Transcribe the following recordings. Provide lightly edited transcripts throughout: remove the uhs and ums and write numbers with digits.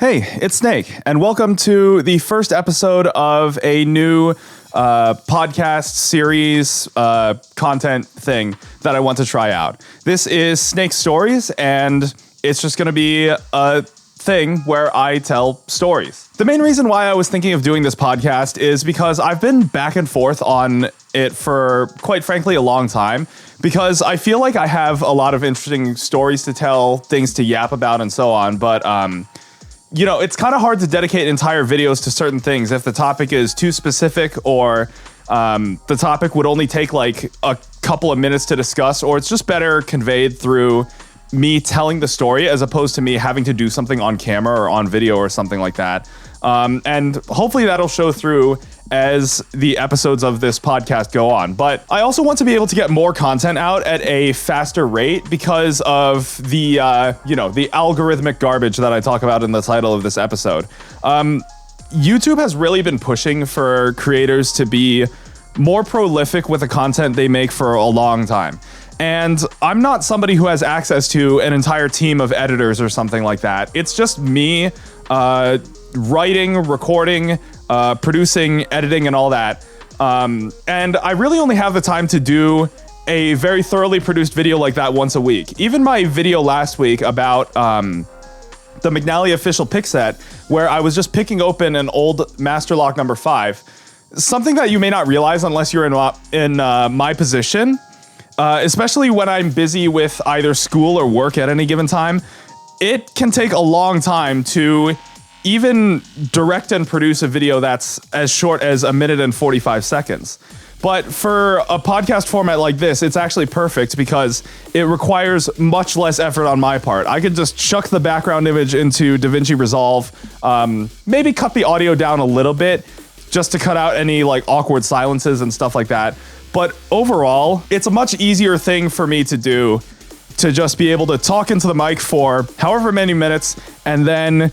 Hey, it's Snake, and welcome to the first episode of a new podcast series content thing that I want to try out. This is Snake Stories, and it's just going to be a thing where I tell stories. The main reason why I was thinking of doing this podcast is because I've been back and forth on it for, quite frankly, a long time, because I feel like I have a lot of interesting stories to tell, things to yap about, and so on, but you know, it's kind of hard to dedicate entire videos to certain things if the topic is too specific, or the topic would only take like a couple of minutes to discuss, or it's just better conveyed through me telling the story as opposed to me having to do something on camera or on video or something like that. And hopefully that'll show through as the episodes of this podcast go on. But I also want to be able to get more content out at a faster rate because of the, the algorithmic garbage that I talk about in the title of this episode. YouTube has really been pushing for creators to be more prolific with the content they make for a long time. And I'm not somebody who has access to an entire team of editors or something like that. It's just me writing, recording, producing, editing, and all that. And I really only have the time to do a very thoroughly produced video like that once a week. Even my video last week about the McNally official pick set, where I was just picking open an old Master Lock number 5, something that you may not realize unless you're in my position, especially when I'm busy with either school or work at any given time. It can take a long time to even direct and produce a video that's as short as 1 minute and 45 seconds. But for a podcast format like this, it's actually perfect because it requires much less effort on my part. I could just chuck the background image into DaVinci Resolve, maybe cut the audio down a little bit just to cut out any like awkward silences and stuff like that. But overall, it's a much easier thing for me to do, to just be able to talk into the mic for however many minutes and then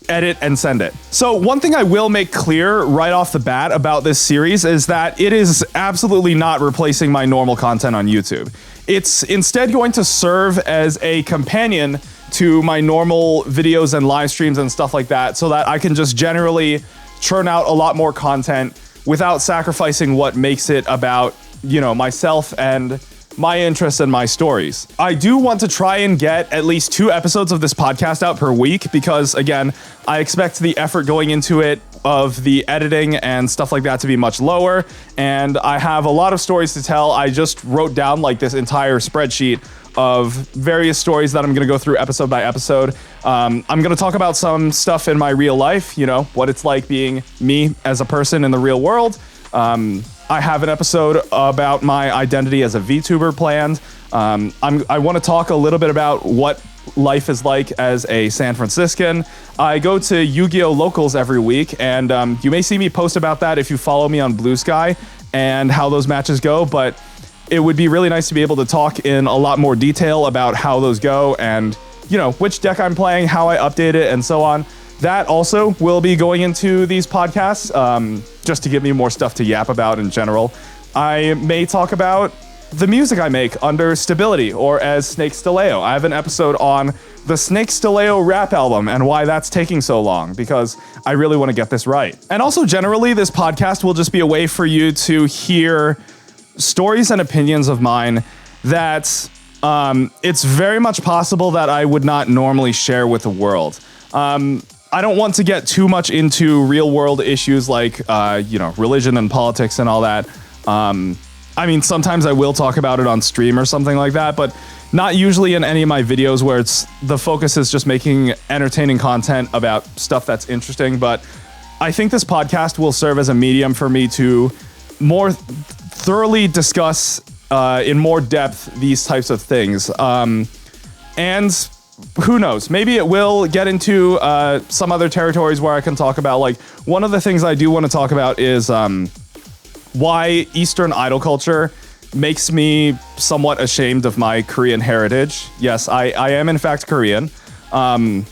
edit and send it. So one thing I will make clear right off the bat about this series is that it is absolutely not replacing my normal content on YouTube. It's instead going to serve as a companion to my normal videos and live streams and stuff like that, so that I can just generally churn out a lot more content without sacrificing what makes it about, myself and my interests and my stories. I do want to try and get at least 2 episodes of this podcast out per week because, again, I expect the effort going into it of the editing and stuff like that to be much lower, and I have a lot of stories to tell. I just wrote down like this entire spreadsheet of various stories that I'm going to go through episode by episode. I'm going to talk about some stuff in my real life, what it's like being me as a person in the real world. I have an episode about my identity as a VTuber planned. I want to talk a little bit about what life is like as a San Franciscan. I go to Yu-Gi-Oh! Locals every week, and you may see me post about that if you follow me on Blue Sky and how those matches go, but it would be really nice to be able to talk in a lot more detail about how those go and, which deck I'm playing, how I update it, and so on. That also will be going into these podcasts, just to give me more stuff to yap about in general. I may talk about the music I make under Stability, or as Snake Stileo. I have an episode on the Snake Stileo rap album and why that's taking so long, because I really want to get this right. And also, generally, this podcast will just be a way for you to hear stories and opinions of mine that it's very much possible that I would not normally share with the world. I don't want to get too much into real world issues like, religion and politics and all that. Sometimes I will talk about it on stream or something like that, but not usually in any of my videos where the focus is just making entertaining content about stuff that's interesting. But I think this podcast will serve as a medium for me to more thoroughly discuss in more depth these types of things. And who knows? Maybe it will get into some other territories where I can talk about, like, one of the things I do want to talk about is why Eastern idol culture makes me somewhat ashamed of my Korean heritage. Yes, I am in fact Korean. I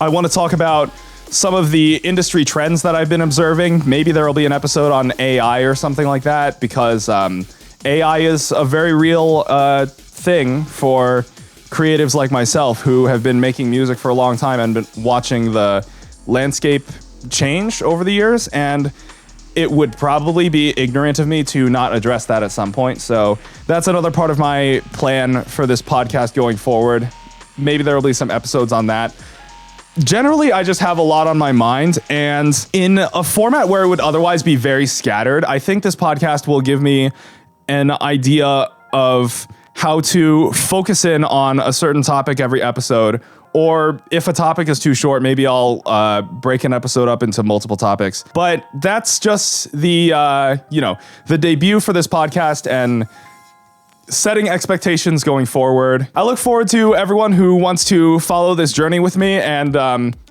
want to talk about some of the industry trends that I've been observing. Maybe there will be an episode on AI or something like that, because AI is a very real thing for creatives like myself who have been making music for a long time and been watching the landscape change over the years, and it would probably be ignorant of me to not address that at some point. So that's another part of my plan for this podcast going forward. Maybe there will be some episodes on that. Generally, I just have a lot on my mind, and in a format where it would otherwise be very scattered, I think this podcast will give me an idea of how to focus in on a certain topic every episode. Or if a topic is too short, maybe I'll break an episode up into multiple topics. But that's just the debut for this podcast and setting expectations going forward. I look forward to everyone who wants to follow this journey with me. And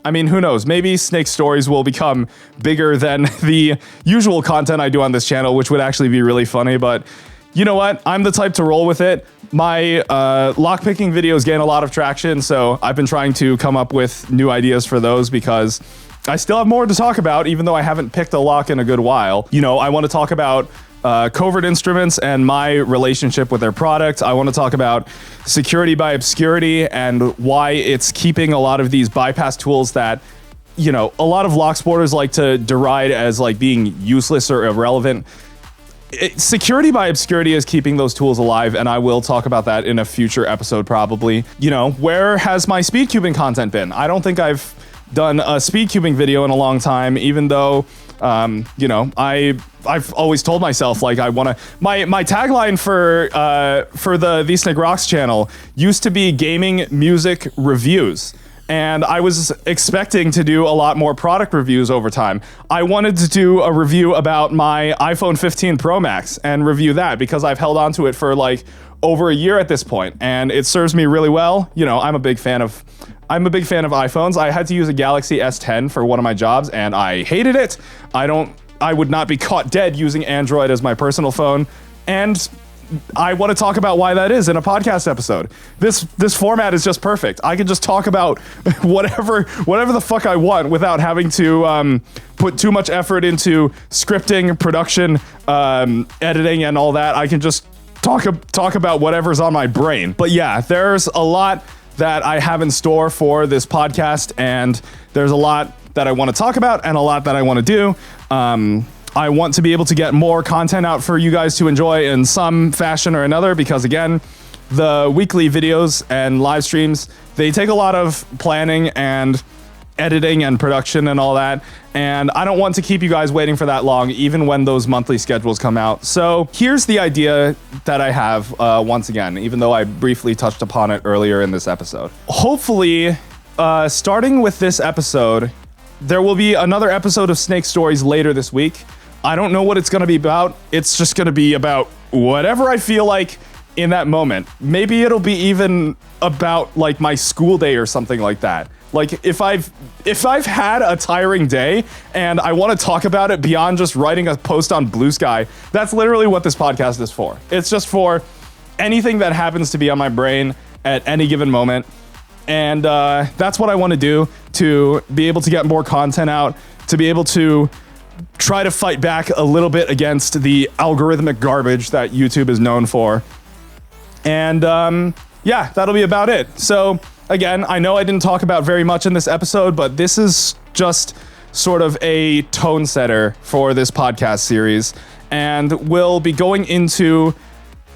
who knows? Maybe Snake Stories will become bigger than the usual content I do on this channel, which would actually be really funny. But you know what? I'm the type to roll with it. My lockpicking videos gain a lot of traction, so I've been trying to come up with new ideas for those because I still have more to talk about, even though I haven't picked a lock in a good while. I want to talk about covert instruments and my relationship with their product. I want to talk about security by obscurity and why it's keeping a lot of these bypass tools that, a lot of lock sporters like to deride as like being useless or irrelevant. Security by obscurity is keeping those tools alive, and I will talk about that in a future episode probably. Where has my speed cubing content been? I don't think I've done a speed cubing video in a long time, even though, I've always told myself, like, I want to... My tagline for the These Snake Rocks channel used to be gaming music reviews. And I was expecting to do a lot more product reviews over time. I wanted to do a review about my iPhone 15 Pro Max and review that because I've held on to it for like over a year at this point, and it serves me really well. I'm a big fan of iPhones. I had to use a Galaxy S10 for one of my jobs, and I hated it. I would not be caught dead using Android as my personal phone, and I want to talk about why that is in a podcast episode. This format is just perfect. I can just talk about whatever the fuck I want without having to put too much effort into scripting, production, editing, and all that. I can just talk about whatever's on my brain. But yeah, there's a lot that I have in store for this podcast, and there's a lot that I want to talk about and a lot that I want to do. I want to be able to get more content out for you guys to enjoy in some fashion or another, because again, the weekly videos and live streams, they take a lot of planning and editing and production and all that, and I don't want to keep you guys waiting for that long, even when those monthly schedules come out. So here's the idea that I have once again, even though I briefly touched upon it earlier in this episode. Hopefully, starting with this episode, there will be another episode of Snake Stories later this week. I don't know what it's going to be about. It's just going to be about whatever I feel like in that moment. Maybe it'll be even about like my school day or something like that. Like if I've had a tiring day and I want to talk about it beyond just writing a post on Blue Sky, that's literally what this podcast is for. It's just for anything that happens to be on my brain at any given moment. And that's what I want to do, to be able to get more content out, to be able to try to fight back a little bit against the algorithmic garbage that YouTube is known for. And yeah, that'll be about it. So again, I know I didn't talk about very much in this episode, but this is just sort of a tone setter for this podcast series. And we'll be going into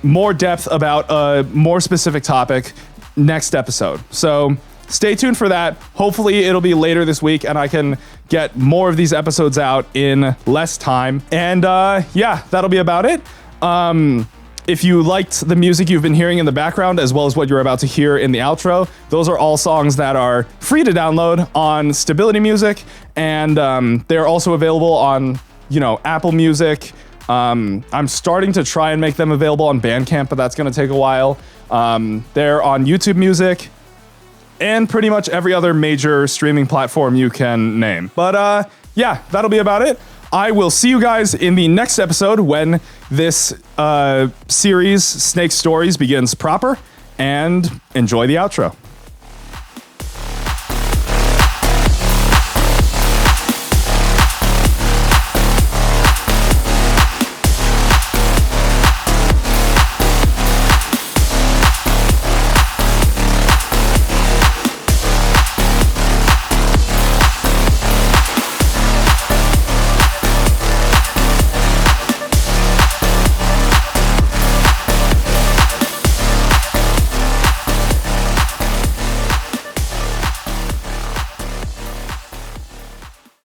more depth about a more specific topic next episode. So stay tuned for that. Hopefully it'll be later this week and I can get more of these episodes out in less time. And yeah, that'll be about it. If you liked the music you've been hearing in the background, as well as what you're about to hear in the outro, those are all songs that are free to download on Stability Music. And they're also available on, Apple Music. I'm starting to try and make them available on Bandcamp, but that's going to take a while. They're on YouTube Music and pretty much every other major streaming platform you can name. But yeah, that'll be about it. I will see you guys in the next episode when this series, Snake Stories, begins proper, and enjoy the outro.